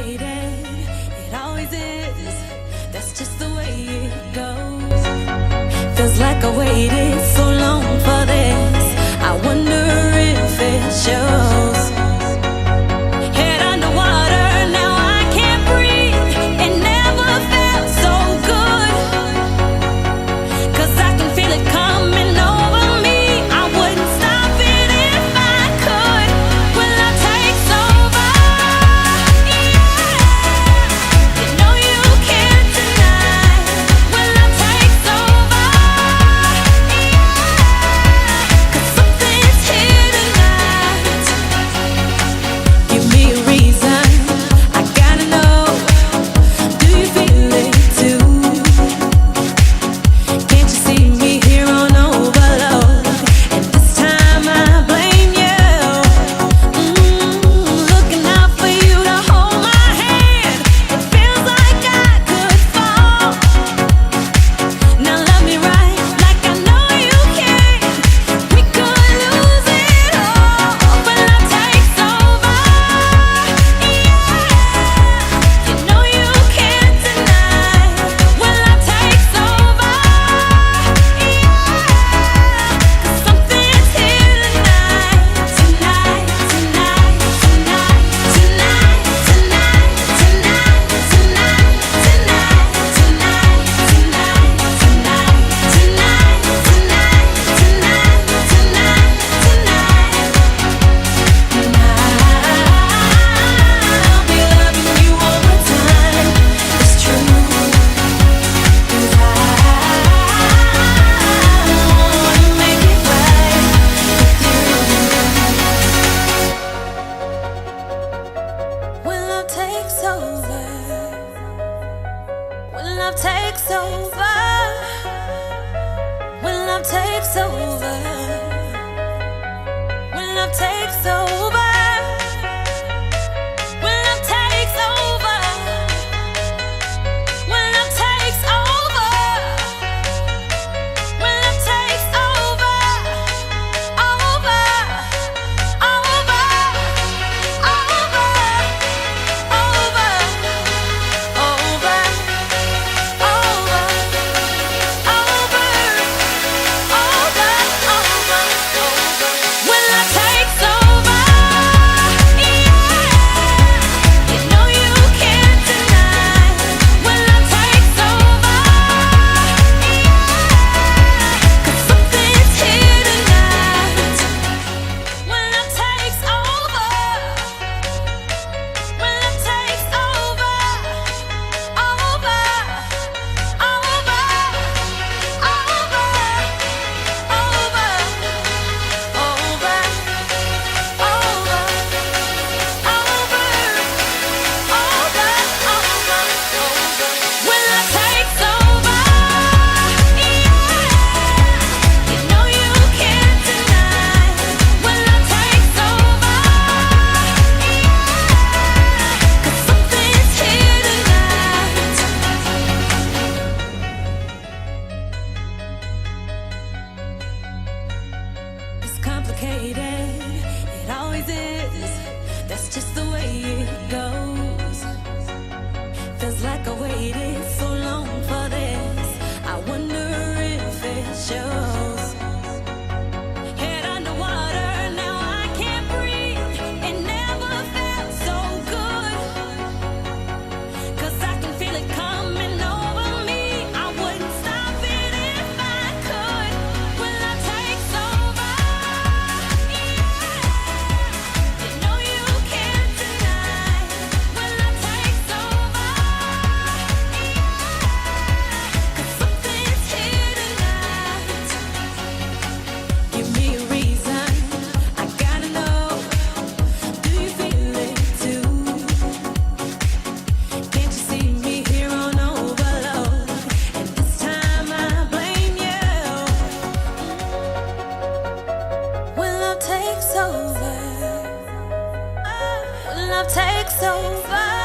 complicated. It always is. That's just the way it goes. Feels like I waited so long for this. I wonder if it shows. Head underwater, now I can't breathe. It never felt so good. 'Cause I can feel it coming over me. I wouldn't stop it if I could. Will I take over? Yeah. You know you can't deny. Will I take over? Yeah. 'Cause something's here tonight. Give me a reason. I gotta know. Do you feel it too? Can't you see me here on overload? And this time I blame you. Looking out for you to hold my hand. It feels like I could fall. Now love me right, like I know you can. We could lose it all. Will I take over? Yeah. You know you can't deny. Will I take over? Something's here tonight, tonight, tonight, tonight, tonight, tonight, tonight, tonight, tonight, tonight, tonight, tonight, I'll be loving you all the time. It's true. 'Cause I wanna make it right with you. When love takes over, when love takes over, when love takes over, when love takes over, when love takes over, when love takes over, when love takes over, over, over, over, over, over, when love takes over, yeah. You know you can't deny. When love takes over, yeah. 'Cause something's here tonight. When love takes over, when love takes over, over, over, when love takes over, yeah. You know you can't deny. When love takes over, yeah. 'Cause something's here tonight. It's complicated. It always is. That's just the way it goes. Feels like I waited so long for this. I wonder if it shows. Head underwater, now I can't breathe. It never felt so good. 'Cause I can feel it coming over me. I wouldn't stop it if I could. When love takes over, yeah. You know you can't deny. When love takes over, yeah. 'Cause something's here tonight. Give me a reason. I gotta know. Do you feel it too? Can't you see me here on overload? And this time I blame you. When love takes over, when love takes over.